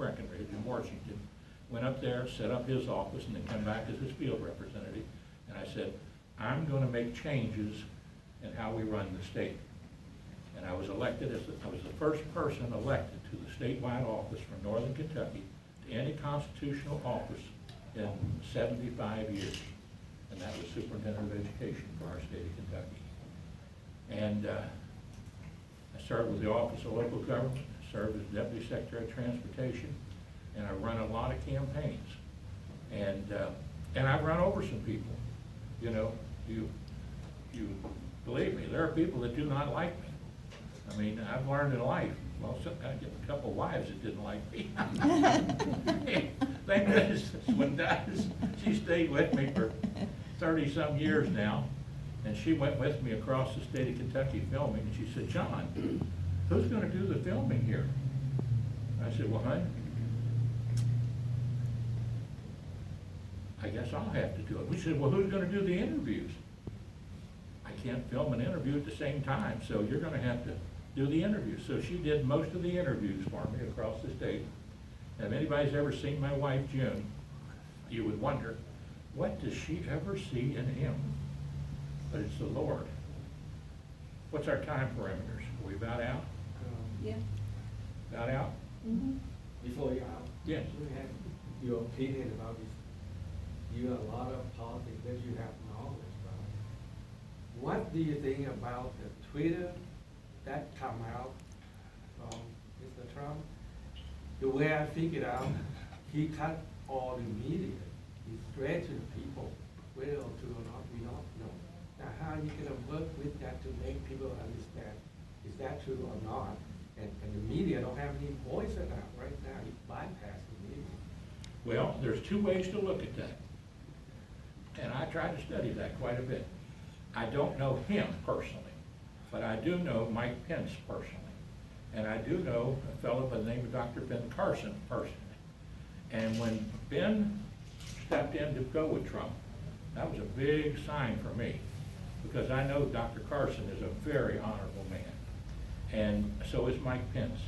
Breckenridge in Washington, went up there, set up his office, and then come back as his field representative. And I said, I'm gonna make changes in how we run the state. And I was elected I was the first person elected to the statewide office from Northern Kentucky to any constitutional office in 75 years. And that was superintendent of education for our state of Kentucky. And I served with the Office of Local Government, served as Deputy Secretary of Transportation, and I run a lot of campaigns. And I've run over some people. You know, you believe me, there are people that do not like me. I mean, I've learned in life, well, I get a couple wives that didn't like me. Thank goodness, when she stayed with me for 30-some years now, and she went with me across the state of Kentucky filming, and she said, John, who's gonna do the filming here? I said, well, honey, I guess I'll have to do it. We said, well, who's gonna do the interviews? I can't film an interview at the same time, so you're gonna have to do the interviews. So she did most of the interviews for me across the state. And if anybody's ever seen my wife, June, you would wonder, what does she ever see in him? But it's the Lord. What's our time parameters? Are we about out? Yeah. About out? Mm-hmm. Before you're out, Yes. we have your opinion about this. You have a lot of politics that you have knowledge about. What do you think about the Twitter that come out from Mr. Trump? The way I figured out, he cut all the media. He threatened people, whether to or not, we don't know. Now, how you gonna work with that to make people understand, is that true or not? And the media don't have any voice in that right now, you bypass the media. Well, there's two ways to look at that. And I tried to study that quite a bit. I don't know him personally, but I do know Mike Pence personally. And I do know a fellow by the name of Dr. Ben Carson personally. And when Ben stepped in to go with Trump, that was a big sign for me, because I know Dr. Carson is a very honorable man. And so is Mike Pence.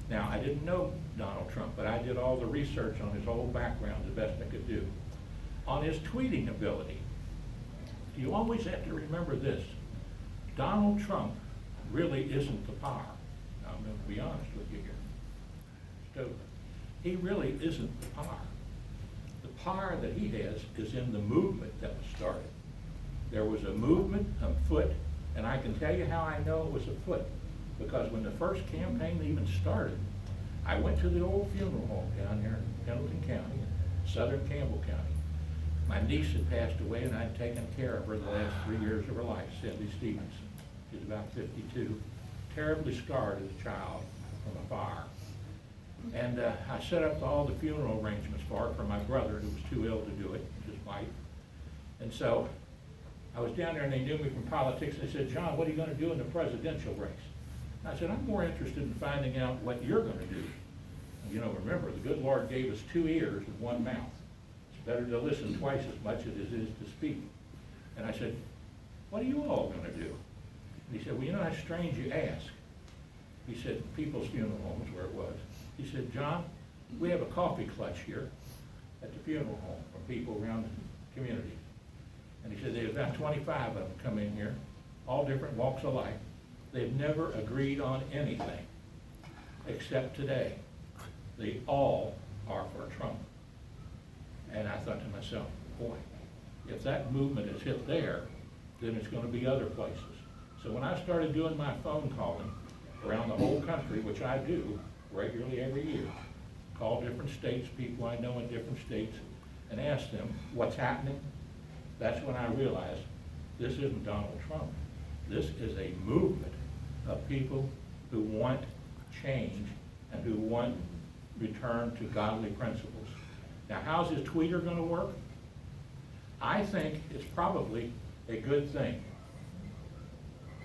Now, I didn't know Donald Trump, but I did all the research on his whole background the best I could do. On his tweeting ability, you always have to remember this. Donald Trump really isn't the power. Now, I'm going to be honest with you here. Stover. He really isn't the power. The power that he has is in the movement that was started. There was a movement afoot, and I can tell you how I know it was afoot, because when the first campaign even started, I went to the old funeral home down there in Pendleton County, southern Campbell County. My niece had passed away, and I'd taken care of her the last 3 years of her life, Cindy Stephenson. She's about 52, terribly scarred as a child from a fire. And I set up all the funeral arrangements for her, for my brother, who was too ill to do it, his wife. And so I was down there, and they knew me from politics, and they said, John, what are you going to do in the presidential race? And I said, I'm more interested in finding out what you're going to do. And, you know, remember, the good Lord gave us 2 ears and 1 mouth. It's better to listen twice as much as it is to speak. And I said, what are you all going to do? And he said, well, you know, that's strange you ask. He said, People's Funeral Home is where it was. He said, John, we have a coffee clutch here at the funeral home from people around the community. And he said, there's about 25 of them come in here, all different walks of life. They've never agreed on anything except today. They all are for Trump. And I thought to myself, boy, if that movement is hit there, then it's going to be other places. So when I started doing my phone calling around the whole country, which I do regularly every year, call different states, people I know in different states, and ask them what's happening, that's when I realized this isn't Donald Trump. This is a movement of people who want change and who want return to godly principles. Now, how's his tweeter going to work? I think it's probably a good thing.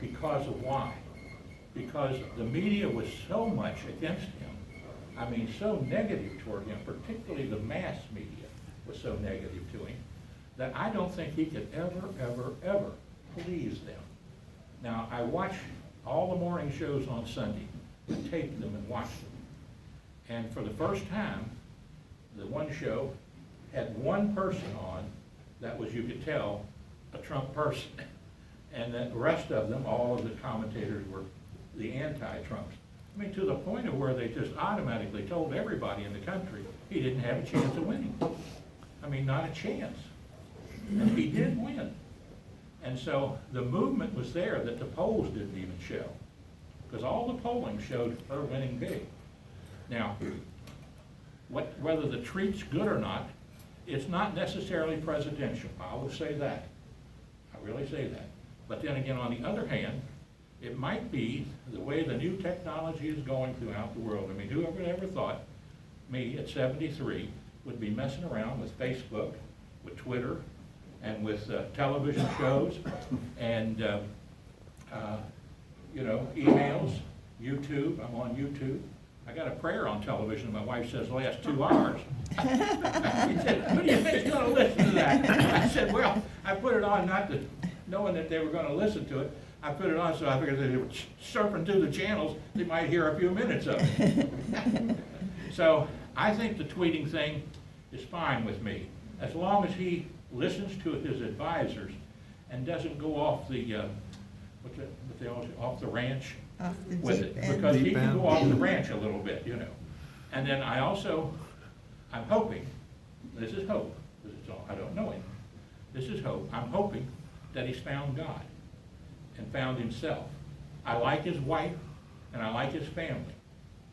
Because of why? Because the media was so much against him. I mean, so negative toward him, particularly the mass media was so negative to him, that I don't think he could ever please them. Now, I watch all the morning shows on Sunday, and tape them and watch them. And for the first time, the one show had one person on that was, you could tell, a Trump person. And the rest of them, all of the commentators were the anti-Trumps. I mean, to the point of where they just automatically told everybody in the country he didn't have a chance of winning. I mean, not a chance. And he did win. And so the movement was there that the polls didn't even show, because all the polling showed her winning big. Now, whether the treat's good or not, it's not necessarily presidential. I will say that. I really say that. But then again, on the other hand, it might be the way the new technology is going throughout the world. I mean, whoever ever thought me at 73 would be messing around with Facebook, with Twitter, and with television shows, and you know, emails, YouTube. I'm on YouTube. I got a prayer on television, my wife says, last 2 hours. She said, who do you think's gonna listen to that? I said, well, I put it on not to, knowing that they were gonna listen to it. I put it on so I figured that they were surfing through the channels, they might hear a few minutes of it. So I think the tweeting thing is fine with me, as long as he listens to his advisors and doesn't go off the, off the ranch Off the with deep it, end. because he Deep can end. go off the ranch a little bit, you know. And then I'm hoping, this is hope, because it's all, I don't know him. This is hope. I'm hoping that he's found God and found himself. I like his wife and I like his family.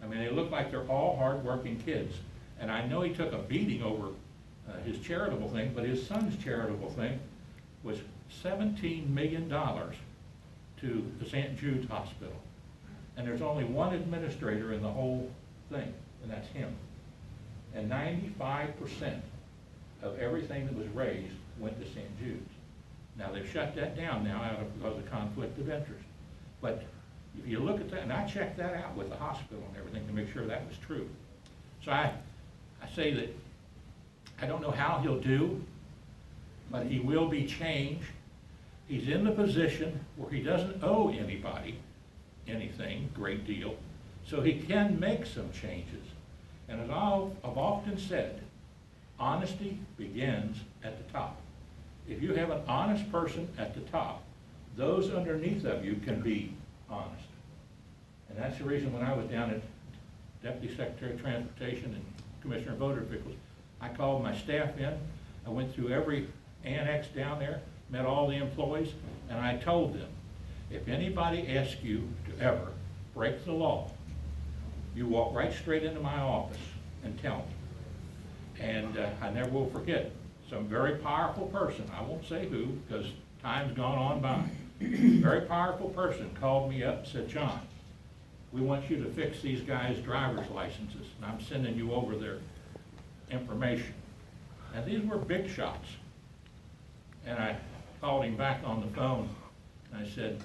I mean, they look like they're all hard-working kids. And I know he took a beating over his charitable thing, but his son's charitable thing was $17 million to the St. Jude's Hospital. And there's only one administrator in the whole thing, and that's him. And 95% of everything that was raised went to St. Jude's. Now, they've shut that down now because of conflict of interest. But if you look at that, and I checked that out with the hospital and everything to make sure that was true. So I say that I don't know how he'll do, but he will be changed. He's in the position where he doesn't owe anybody anything, great deal, so he can make some changes. And as I've often said, honesty begins at the top. If you have an honest person at the top, those underneath of you can be honest. And that's the reason when I was down at Deputy Secretary of Transportation and Commissioner of Motor Vehicles, I called my staff in, I went through every annex down there, met all the employees, and I told them, if anybody asks you to ever break the law, you walk right straight into my office and tell me. And I never will forget, some very powerful person, I won't say who, because time's gone on by, very powerful person called me up and said, John, we want you to fix these guys' driver's licenses, and I'm sending you over their information. Now, these were big shots. And I called him back on the phone, and I said,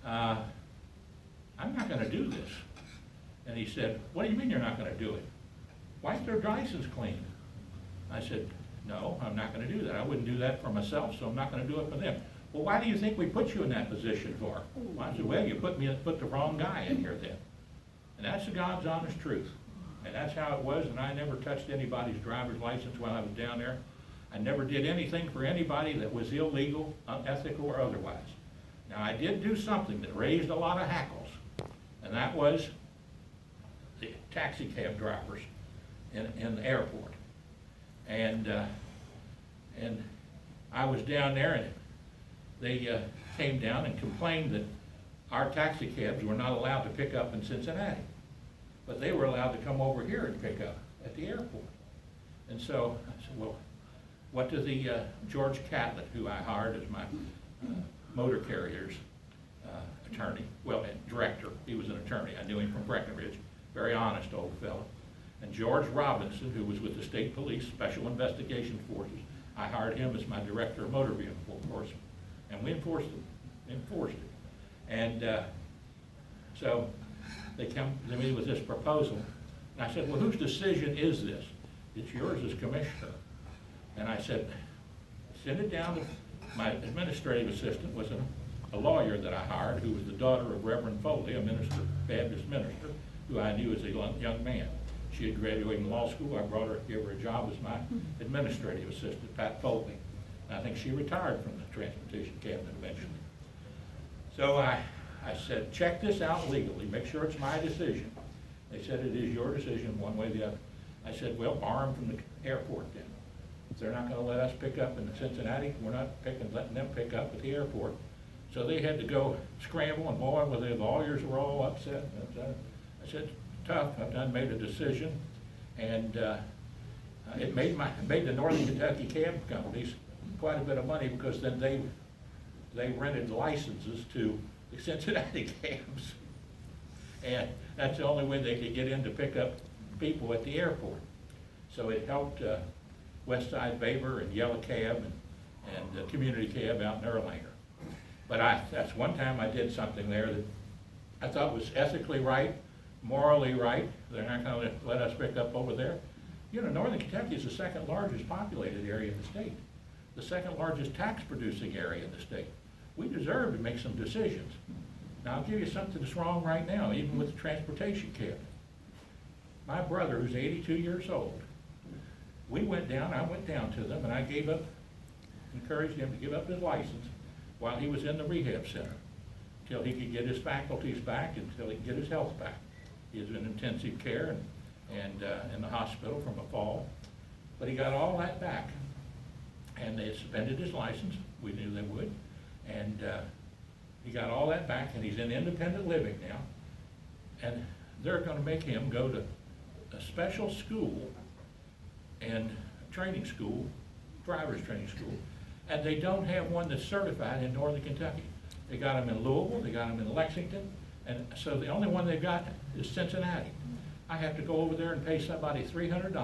I'm not gonna do this. And he said, what do you mean you're not gonna do it? Wipe their license clean. I said, no, I'm not gonna do that. I wouldn't do that for myself, so I'm not gonna do it for them. Well, why do you think we put you in that position for? Well, I said, well, you put the wrong guy in here then. And that's the God's honest truth. And that's how it was, and I never touched anybody's driver's license while I was down there. I never did anything for anybody that was illegal, unethical, or otherwise. Now, I did do something that raised a lot of hackles, and that was the taxi cab drivers in the airport. And I was down there, and they came down and complained that our taxi cabs were not allowed to pick up in Cincinnati, but they were allowed to come over here and pick up at the airport. And so I said, well, what does the George Catlett, who I hired as my motor carrier's attorney, well, director, he was an attorney, I knew him from Breckenridge, very honest old fellow. And George Robinson, who was with the State Police Special Investigation Forces, I hired him as my director of motor vehicle enforcement, and we enforced it. And so they come to me with this proposal, and I said, well, whose decision is this? It's yours as commissioner. And I said, send it down to my administrative assistant, was a lawyer that I hired, who was the daughter of Reverend Foley, a minister, Baptist minister, who I knew as a young man. She had graduated from law school. I brought her, gave her a job as my administrative assistant, Pat Foley. And I think she retired from the transportation cabinet eventually. So I said, check this out legally, make sure it's my decision. They said, it is your decision, one way or the other. I said, well, borrow them from the airport then. If they're not gonna let us pick up in Cincinnati, we're not letting them pick up at the airport. So they had to go scramble, and boy, well, the lawyers were all upset. I said, tough, I've done made a decision, and it made the Northern Kentucky cab companies quite a bit of money, because then they rented licenses to the Cincinnati cabs. And that's the only way they could get in to pick up people at the airport. So it helped Westside Baber and Yellow Cab and Community Cab out in Erlanger. But that's one time I did something there that I thought was ethically right, morally right. They're not gonna let us pick up over there. You know, Northern Kentucky is the second largest populated area in the state, the second largest tax producing area in the state. We deserve to make some decisions. Now, I'll give you something that's wrong right now, even with the transportation cabinet. My brother, who's 82 years old, I went down to them, and I encouraged him to give up his license while he was in the rehab center, until he could get his faculties back, until he could get his health back. He was in intensive care and in the hospital from a fall, but he got all that back. And they suspended his license, we knew they would, and he got all that back, and he's in independent living now. And they're gonna make him go to a special school and training school, driver's training school, and they don't have one that's certified in Northern Kentucky. They got him in Louisville, they got him in Lexington, and so the only one they've got is Cincinnati. I have to go over there and pay somebody $300,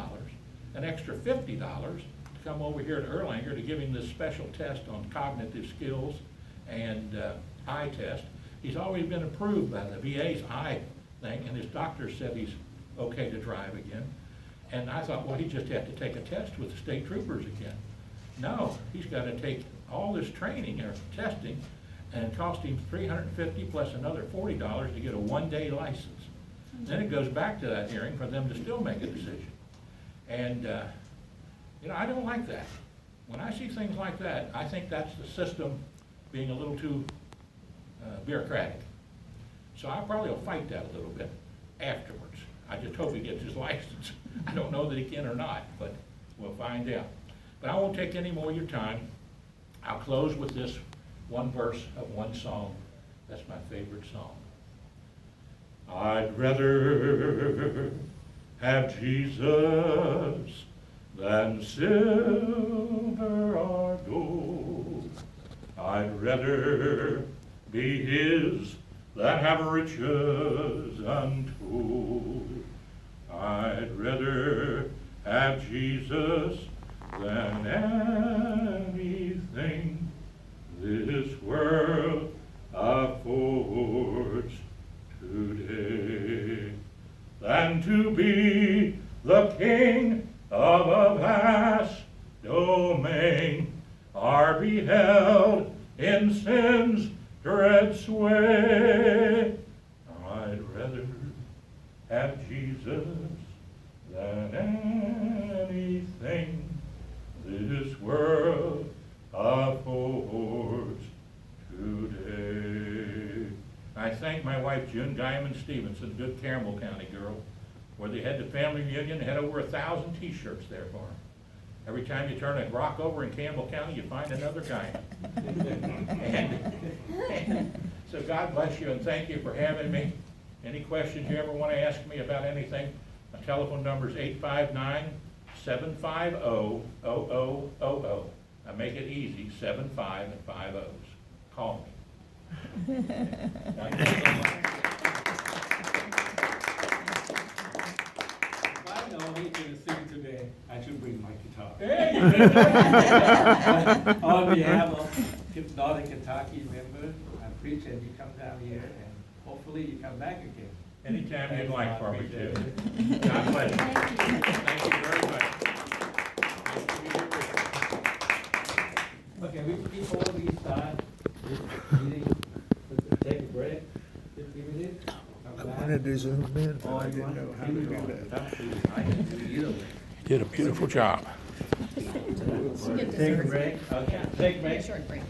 an extra $50 to come over here to Erlanger to give him this special test on cognitive skills and eye test. He's always been approved by the VA's eye thing, and his doctor said he's okay to drive again. And I thought, well, he just had to take a test with the state troopers again. No, he's got to take all this training or testing, and it cost him $350 plus another $40 to get a one-day license. Then it goes back to that hearing for them to still make a decision. And you know, I don't like that. When I see things like that, I think that's the system being a little too bureaucratic. So I probably will fight that a little bit afterwards. I just hope he gets his license. I don't know that he can or not, but we'll find out. But I won't take any more of your time. I'll close with this one verse of one song. That's my favorite song. I'd rather have Jesus than silver or gold. I'd rather be his than have riches untold. I'd rather have Jesus than anything this world affords today, than to be the king of a vast domain, or be held in sin's dread sway. I'd rather have Jesus than anything this world affords today. I thank my wife, John Stephenson, good Campbell County girl, where they had the family reunion, they had over 1,000 t-shirts there for them. Every time you turn a rock over in Campbell County, you find another guy. and so God bless you, and thank you for having me. Any questions you ever want to ask me about anything, my telephone number is 859-750-0000. I make it easy, 75 and 5 O's. Call me. Thank you so much. If I know he can sing today, I should bring my guitar. Hey! On behalf of Northern Kentucky members, I appreciate you come down here, and hopefully you come back again. Anytime you'd like for me to. God bless you. Thank you very much. Okay, before we start this meeting, let's take a break, 15 minutes. I wanted to do Zoom then, but I didn't know how to do that. I can do either way. Did a beautiful job. We'll get this- Take a break? Okay, take a break. Short break.